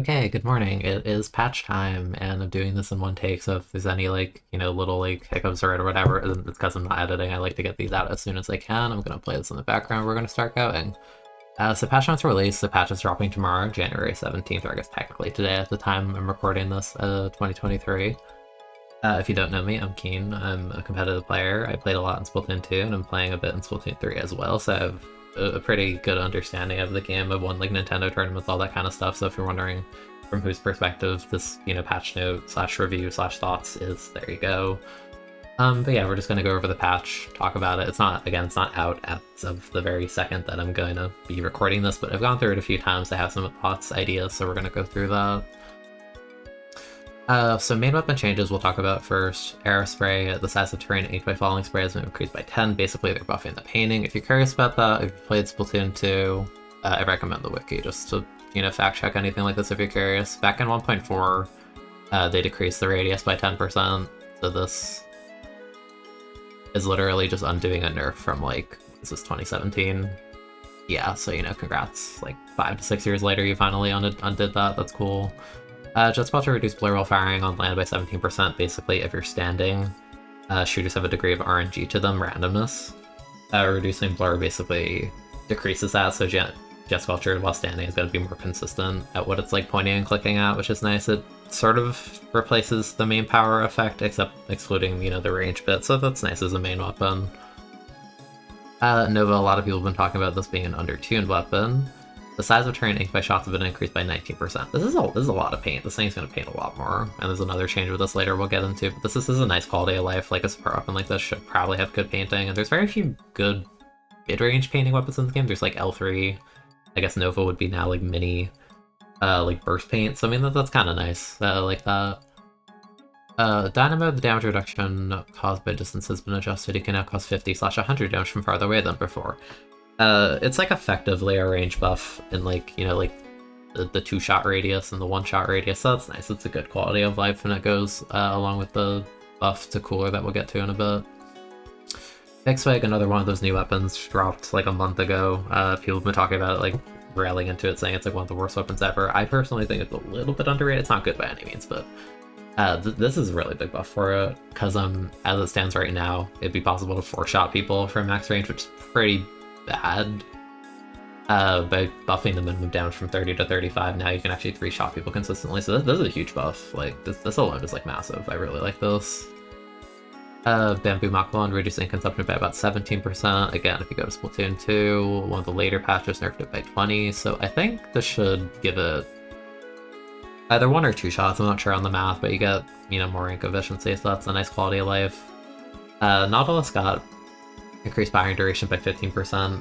Okay, good morning. It is patch time, and I'm doing this in one take, so if there's any, little, hiccups or whatever, it's because I'm not editing. I like to get these out as soon as I can. I'm gonna play this in the background. We're gonna start going. So patch notes released. The patch is dropping tomorrow, January 17th, or I guess technically today at the time I'm recording this, 2023. If you don't know me, I'm Keen. I'm a competitive player. I played a lot in Splatoon 2, and I'm playing a bit in Splatoon 3 as well, so I have a pretty good understanding of the game. I've won, Nintendo tournaments, all that kind of stuff, so if you're wondering from whose perspective this, patch note slash review slash thoughts is, there you go. But yeah, we're just gonna go over the patch, talk about it. It's not out as of the very second that I'm going to be recording this, but I've gone through it a few times. I have some thoughts, ideas, so we're gonna go through that. So main weapon changes we'll talk about first. Arrow spray, the size of terrain inked by falling spray has been increased by 10. Basically, they're buffing the painting. If you're curious about that, if you played Splatoon 2, I recommend the wiki just to, fact check anything like this if you're curious. Back in 1.4, they decreased the radius by 10%, so this is literally just undoing a nerf from, this is 2017. Yeah, so, congrats. 5 to 6 years later, you finally undid that. That's cool. Jet spot to reduce blur while firing on land by 17%. Basically, if you're standing, shooters have a degree of RNG to them, randomness. Reducing blur basically decreases that, so jet sculpture while standing is going to be more consistent at what it's pointing and clicking at, which is nice. It sort of replaces the main power effect, except excluding, the range bit, so that's nice as a main weapon. Nova, a lot of people have been talking about this being an undertuned weapon. The size of terrain inked by shots have been increased by 19%. This is a lot of paint. This thing's going to paint a lot more. And there's another change with this later we'll get into. But this is a nice quality of life. A super weapon like this should probably have good painting. And there's very few good mid-range painting weapons in the game. There's L3. I guess Nova would be now mini burst paint. So I mean that's kind of nice. I like that. Dynamo, the damage reduction caused by distance has been adjusted. You can now cause 50/100 damage from farther away than before. It's effectively a range buff in the 2-shot radius and the 1-shot radius, so that's nice. It's a good quality of life, and it goes along with the buff to cooler that we'll get to in a bit. X-Wig, another one of those new weapons, dropped a month ago. People have been talking about it, railing into it, saying it's one of the worst weapons ever. I personally think it's a little bit underrated. It's not good by any means, but this is a really big buff for it, because as it stands right now, it'd be possible to 4-shot people from max range, which is pretty bad. By buffing the minimum damage from 30 to 35, now you can actually 3-shot people consistently, so this is a huge buff. This alone is massive. I really like this. Bamboo Makalon, reducing consumption by about 17%. Again, if you go to Splatoon 2, one of the later patches nerfed it by 20, so I think this should give it either 1 or 2 shots. I'm not sure on the math, but you get, more ink efficiency, so that's a nice quality of life. Nautilus got increased firing duration by 15%.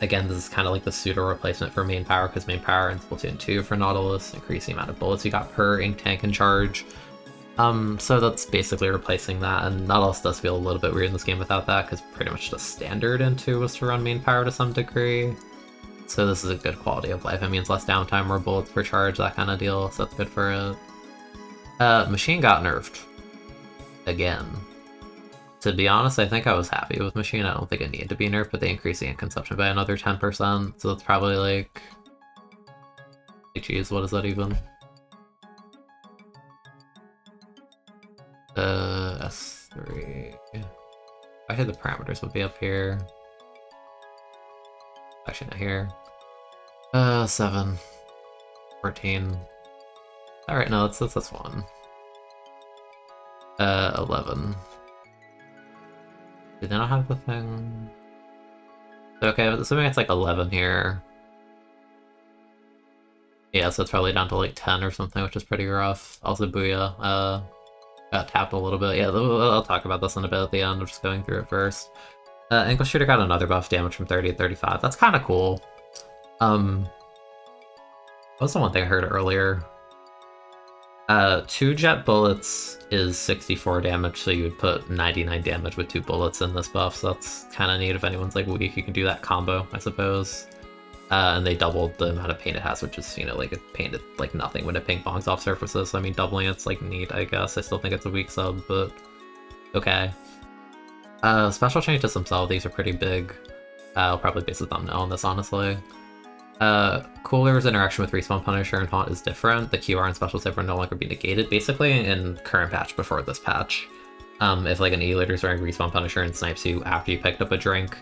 Again, this is kind of the pseudo replacement for main power, because main power in Splatoon 2 for Nautilus increased the amount of bullets you got per ink tank and charge. So that's basically replacing that, and Nautilus does feel a little bit weird in this game without that, because pretty much the standard in 2 was to run main power to some degree. So this is a good quality of life. It means less downtime, more bullets per charge, that kind of deal, so that's good for it. Machine got nerfed. Again. To be honest, I think I was happy with Machine. I don't think it needed to be nerfed, but they increased the ink consumption by another 10%, so that's probably geez, what is that even? S3... I think the parameters would be up here. Actually, not here. 7. 14. Alright, no, that's this one. 11. Did they not have the thing? Okay, assuming it's 11 here. Yeah, so it's probably down to 10 or something, which is pretty rough. Also, Booyah got tapped a little bit. Yeah, I'll talk about this in a bit at the end. I'm just going through it first. English Shooter got another buff, damage from 30 to 35. That's kind of cool. What was the one thing I heard earlier? 2 jet bullets is 64 damage, so you would put 99 damage with 2 bullets in this buff, so that's kind of neat. If anyone's weak, you can do that combo, I suppose. And they doubled the amount of paint it has, which is, it painted nothing when it ping pongs off surfaces, so I mean, doubling it's neat, I guess. I still think it's a weak sub, but okay. Special changes themselves, these are pretty big. I'll probably base the thumbnail on this, honestly. Cooler's interaction with Respawn Punisher and Haunt is different. The QR and special save will no longer be negated, basically in current patch before this patch. If like an E-Leader's wearing Respawn Punisher and snipes you after you picked up a drink,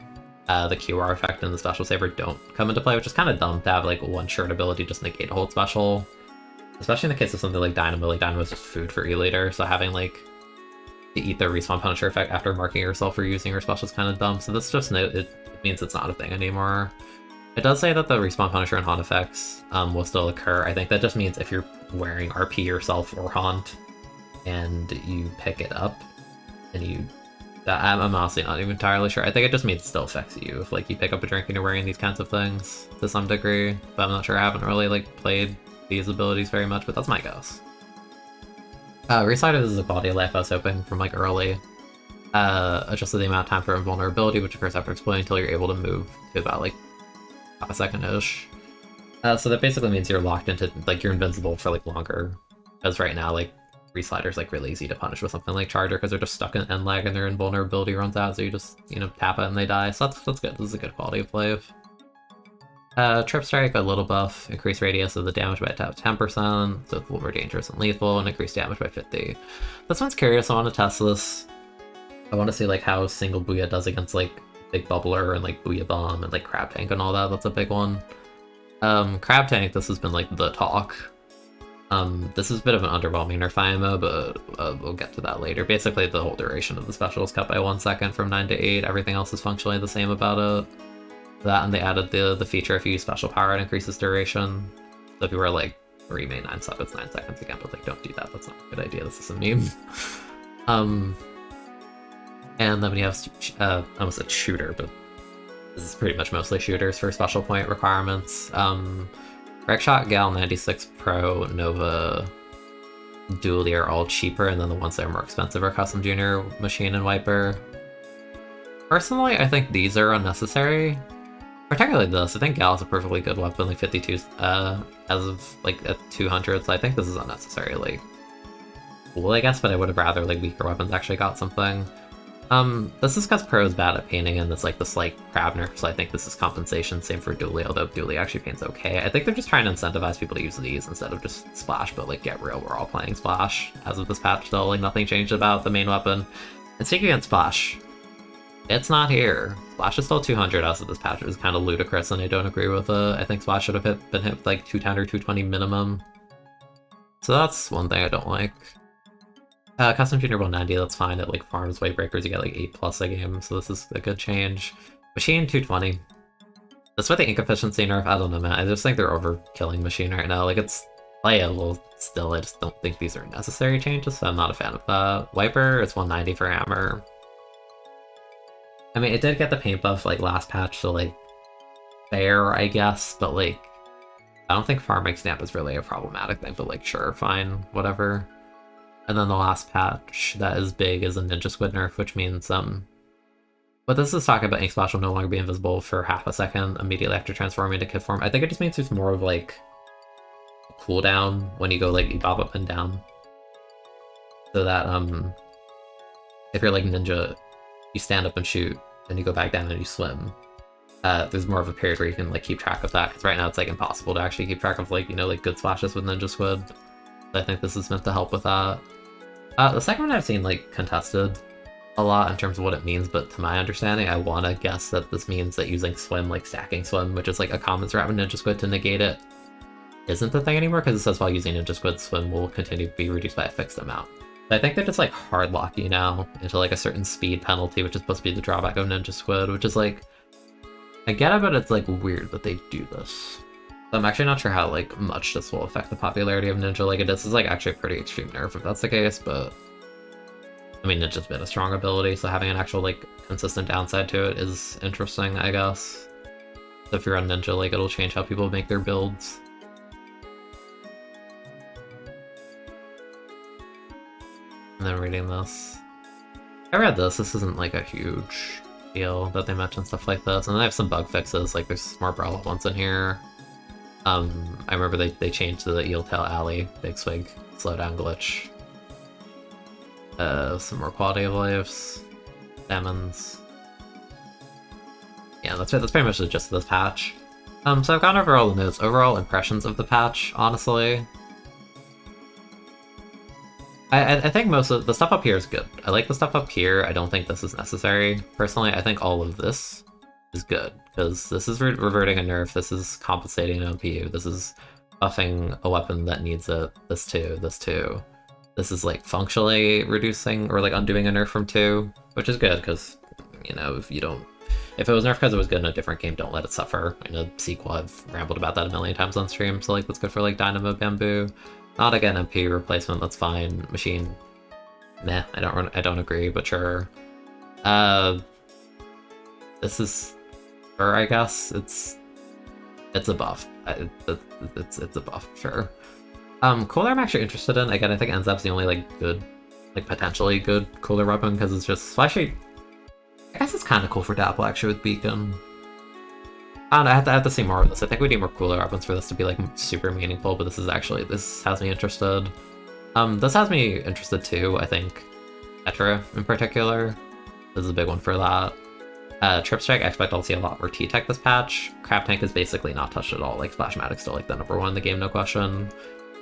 the QR effect and the special saver don't come into play, which is kind of dumb to have like one shirt ability just negate a hold special. Especially in the case of something like Dynamo. Like Dynamo is just food for E-Leader, so having like to eat the Respawn Punisher effect after marking yourself for using your special is kind of dumb. So this just it means it's not a thing anymore. It does say that the Respawn Punisher and Haunt effects will still occur. I think that just means if you're wearing RP yourself or Haunt and you pick it up and you... I'm honestly not even entirely sure. I think it just means it still affects you if like you pick up a drink and you're wearing these kinds of things to some degree. But I'm not sure. I haven't really like played these abilities very much, but that's my guess. Reside is a quality of life I was hoping from like early. Adjusted the amount of time for invulnerability, which occurs after exploding until you're able to move to about like half a second-ish. So that basically means you're locked into, like, you're invincible for, like, longer. Because right now, like, Reslider's, like, really easy to punish with something like Charger, because they're just stuck in end lag and their invulnerability runs out, so you just, you know, tap it and they die. So that's good. This is a good quality of life. Trip Strike, a little buff. Increase radius of the damage by 10%, so it's a little more dangerous and lethal, and increase damage by 50. This one's curious. I want to test this. I want to see, like, how single Booyah does against, like, Big Bubbler and like Booyah Bomb and like Crab Tank and all that. That's a big one. Crab Tank, this has been like the talk. This is a bit of an underwhelming nerf IMO, but we'll get to that later. Basically, the whole duration of the special is cut by 1 second from 9 to 8. Everything else is functionally the same about it. That, and they added the feature if you use special power, it increases duration. So if you were like 3 main 9 sub, it's 9 seconds again, but like don't do that. That's not a good idea. This is a meme. And then when you have, I almost said shooter, but this is pretty much mostly shooters for special point requirements. Wreckshot, Gal, 96 Pro, Nova, Dually are all cheaper, and then the ones that are more expensive are Custom Junior, Machine, and Wiper. Personally, I think these are unnecessary. Particularly this. I think Gal is a perfectly good weapon, like 52 as of like at 200, so I think this is unnecessary. Like, cool, I guess, but I would have rather like weaker weapons actually got something. This is because Pro is bad at painting and it's like the slight crab nerf, so I think this is compensation. Same for Dually, although Dually actually paints okay. I think they're just trying to incentivize people to use these instead of just Splash, but like get real, we're all playing Splash. As of this patch still, like nothing changed about the main weapon. And speaking of Splash, it's not here. Splash is still 200 as of this patch, which is kind of ludicrous and I don't agree with it. I think Splash should have been hit like 210 or 220 minimum. So that's one thing I don't like. Custom Junior 190, that's fine. It like farms Wavebreakers, you get like 8+ a game, so this is a good change. Machine 220. That's why the ink efficiency nerf, I don't know, man. I just think they're overkilling Machine right now. Like, it's playable still, I just don't think these are necessary changes, so I'm not a fan of that. Wiper, it's 190 for Hammer. I mean, it did get the paint buff like last patch, so like, fair, I guess, but like, I don't think farming snap is really a problematic thing, but like, sure, fine, whatever. And then the last patch that is big is a Ninja Squid nerf, which means, but this is talking about Ink Splash will no longer be invisible for half a second immediately after transforming into Kid form. I think it just means there's more of like a cooldown when you go like you bob up and down. So that if you're like Ninja, you stand up and shoot, then you go back down and you swim. There's more of a period where you can like keep track of that, because right now it's like impossible to actually keep track of like, you know, like good splashes with Ninja Squid. So I think this is meant to help with that. The second one I've seen like contested a lot in terms of what it means, but to my understanding, I want to guess that this means that using Swim, like stacking Swim, which is like a common strat with Ninja Squid to negate it, isn't the thing anymore, because it says while using Ninja Squid, Swim will continue to be reduced by a fixed amount. But I think they're just like hard lock you now into like a certain speed penalty, which is supposed to be the drawback of Ninja Squid, which is like, I get it, but it's like weird that they do this. So I'm actually not sure how like much this will affect the popularity of Ninja. Like this is like actually a pretty extreme nerf if that's the case, but I mean Ninja's been a strong ability, so having an actual like consistent downside to it is interesting, I guess. So if you're on Ninja, like it'll change how people make their builds. And then reading this. I read this isn't like a huge deal that they mention stuff like this, and then I have some bug fixes, like there's some more brella ones in here. I remember they changed the Eel Tail Alley, Big Swig, slowdown glitch. Some more quality of lives, salmons. Yeah, that's pretty much the gist of this patch. So I've gone over all the notes. Overall impressions of the patch, honestly. I think most of the stuff up here is good. I like the stuff up here. I don't think this is necessary. Personally, I think all of this is good, because this is reverting a nerf, this is compensating an OPU, this is buffing a weapon that needs it, this too, this too. This is like functionally reducing or like undoing a nerf from 2, which is good, because, you know, if it was nerfed because it was good in a different game, don't let it suffer. In a sequel, I've rambled about that a million times on stream, so like that's good for like Dynamo Bamboo. Not again MP replacement, that's fine. Machine, meh, I don't agree, but sure. This is, or I guess it's a buff. It's a buff, sure. Cooler I'm actually interested in. Again, I think NZAP's the only like good, like potentially good cooler weapon, because it's just actually. I guess it's kind of cool for Dapple actually with Beacon. I don't know, I have to see more of this. I think we need more cooler weapons for this to be like super meaningful, but this has me interested. This has me interested too, I think. Tetra in particular. This is a big one for that. Trip Strike, I expect I'll see a lot more T-Tech this patch. Crab Tank is basically not touched at all, like Splashmatic's still like the #1 in the game, no question.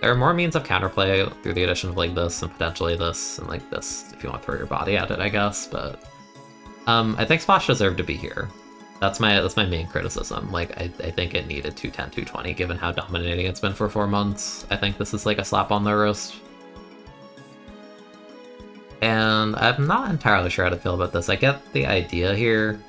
There are more means of counterplay through the addition of like this and potentially this and like this if you want to throw your body at it, I guess, but I think Splash deserved to be here. That's my main criticism. Like, I think it needed 210, 220, given how dominating it's been for 4 months. I think this is like a slap on the wrist. And I'm not entirely sure how to feel about this. I get the idea here.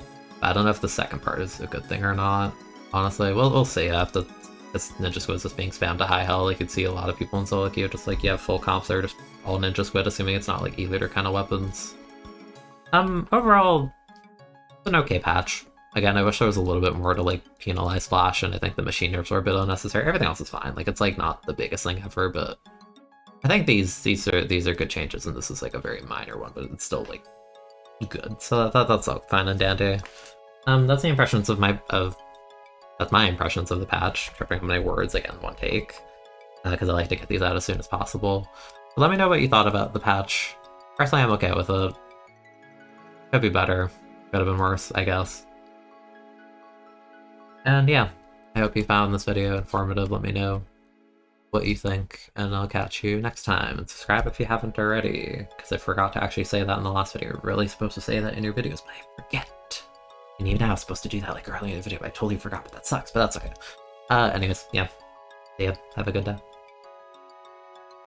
I don't know if the second part is a good thing or not. Honestly, we'll see. After this Ninja Squid is just being spammed to high hell, you could see a lot of people in solo queue just like, yeah, full comps are just all Ninja Squid, assuming it's not like E-liter kind of weapons. Overall, it's an okay patch. Again, I wish there was a little bit more to like penalize Splash, and I think the machine nerfs are a bit unnecessary. Everything else is fine. Like, it's like not the biggest thing ever, but I think these are good changes, and this is like a very minor one, but it's still like good. So that's all fine and dandy. That's the impressions of that's my impressions of the patch. Tripping how many words again, one take, because I like to get these out as soon as possible. But let me know what you thought about the patch. Personally, I'm okay with it. Could be better. Could have been worse, I guess. And yeah, I hope you found this video informative. Let me know what you think, and I'll catch you next time. And subscribe if you haven't already, because I forgot to actually say that in the last video. You're really supposed to say that in your videos, but I forget. And even now I was supposed to do that like earlier in the video, but I totally forgot, but that sucks, but that's okay. Anyways, yeah. See ya. Have a good day.